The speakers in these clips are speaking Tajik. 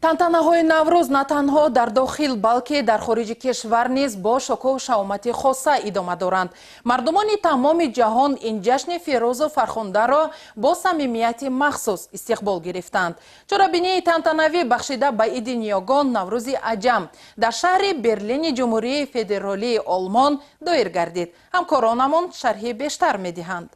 тантанаҳои наврӯз на танҳо дар дохил балки дар хориҷи кишвар низ бо шукӯҳ шаомати хоса идома доранд. Мардумони тамоми ҷаҳон ин ҷашни фирӯзу фархундаро бо самимияти махсус истиқбол гирифтанд. Чорабинии тантанавӣ бахшида ба иди ниёгон Наврӯзи аҷам дар шаҳри Берлини Ҷумҳурии Федералии Олмон доир гардид. ҳамкоронамон шарҳи бештар медиҳанд.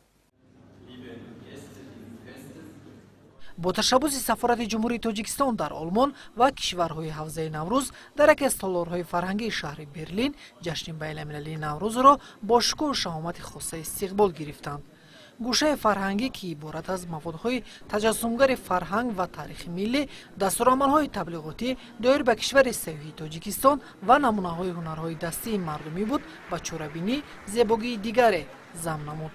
бо ташаббуси сафорати ҷумҳурии Тоҷикистон дар Олмон ва кишварҳои ҳавзаи Наврӯз дар яке аз толорҳои фарҳангии шаҳри Берлин ҷашни байналмилалии Наврӯзро бо шукӯҳу шаомати хоса истиқбол гирифтанд. гӯшаи фарҳангӣ ки иборат аз маводҳои таҷассумгари фарҳанг ва тарихи миллӣ, дастурамалҳои таблиғотӣ доир ба кишвари сеюҳии Тоҷикистон ва намунаҳои ҳунарҳои дастии мардумӣ буд, ба чорабинӣ зебогии дигаре зам намуд.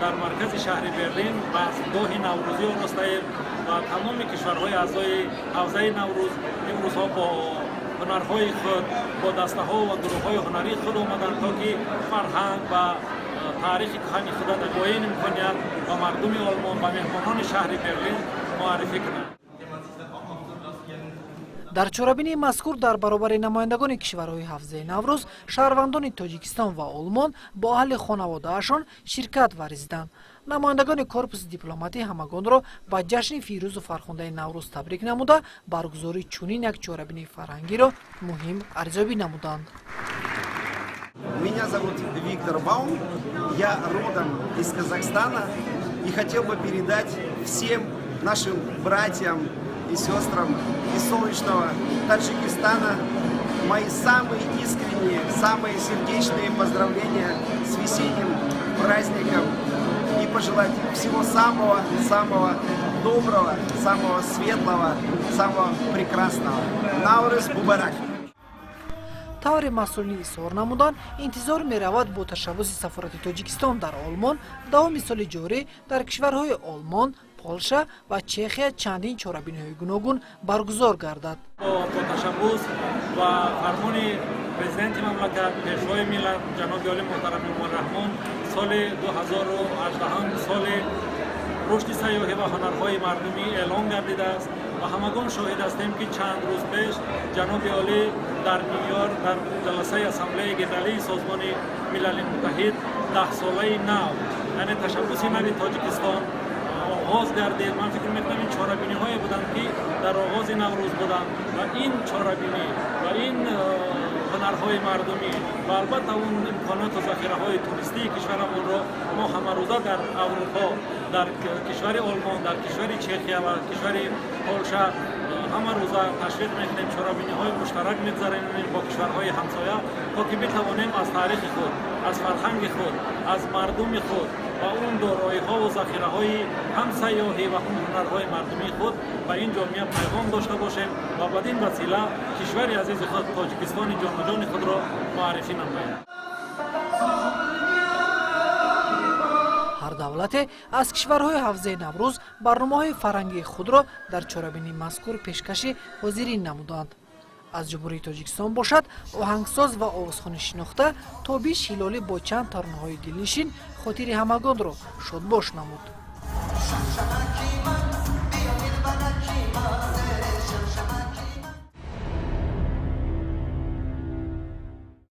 дар маркази шаҳри Берлин ба гоҳи наврӯзӣ оростаем ва тамоми кишварҳои аъзои ҳавзаи Наврӯз имрӯзҳо бо ҳунарҳои худ, бо дастаҳо ва гурӯҳҳои ҳунарии худ омаданд, то ки фарҳанг ва таърихи кӯҳани худа нагоҳӣ имконият ба мардуми Олмон, ба меҳмонони шаҳри Берлин муаррифӣ кунанд. дар чорабинии мазкур дар баробари намояндагони кишварҳои ҳавзаи Наврӯз, шаҳрвандони Тоҷикистон ва Олмон бо аҳли хонаводаашон ширкат варзиданд. намояндагони корпуси дипломатӣ ҳамагонро ба ҷашни фирӯзу фархундаи Наврӯз табрик намуда, баргузории чунин як чорабинии фарҳангиро муҳим арзёбӣ намуданд. Меня зовут Виктор Баум, я родом из Казахстана и хотел бы передать всем нашим братьям и сестрам из солнечного Таджикистана мои самые искренние, самые сердечные поздравления с весенним праздником и пожелать всего самого доброго, самого светлого, самого прекрасного. Наврӯз мубарак! таври масъулин изҳор намуданд, интизор меравад бо ташаббуси сафорати Тоҷикистон дар Олмон давоми соли ҷорӣ дар кишварҳои Олмон, Полша ва Чехия чандин чорабиниҳои гуногун баргузор гардад. бо ташаббус ва фармони президенти мамлакат, пешвои миллат ҷаноби оли муҳтарам Эмомалраҳмон, соли 2018 соли рушди сайёҳӣ ва ҳунарҳои мардумӣ эълон гардидааст ва ҳамагон шоҳид ҳастем, ки чанд рӯз пеш ҷаноби олӣ дар Нью-Йорк дар ҷаласаи ассамблеяи генералии созмони милали муттаҳид 10-солаи нав, яъне ташаббуси нави Тоҷикистон оғоз гардид. ман фикр мекунам ин чорабиниҳое буданд, ки дар оғози Наврӯз буданд ва ин чорабинӣ ва ин ҳунарҳои мардумӣ ва албатта он имконоту захираҳои туристии кишварамонро мо ҳамарӯза дар Аврупо, дар кишвари Олмон, дар кишвари Чехия ва кишвари Полша ҳама рӯза ташвиқ мекунем, чорабиниҳои муштарак мегзаронем бо кишварҳои ҳамсоя, то ки битавонем аз таърихи худ, аз фарҳанги худ, аз мардуми худ ва он дороиҳову захираҳои ҳамсайёҳӣ ва ҳунарҳои мардумии худ ба ин ҷомеа пайғом дошта бошем ва бадин васила кишвари азизи худ Тоҷикистони ҷоноҷони худро муаррифӣ намоем. ҳар давлате аз кишварҳои ҳавзаи Наврӯз барномаҳои фарҳангии худро дар чорабинии мазкур пешкаши ҳозирин намуданд. аз ҷумҳурии Тоҷикистон бошад, оҳангсоз ва овозхони шинохта Тобиш Ҳилолӣ бо чанд таронаҳои дилнишин хотири ҳамагонро шодбош намуд.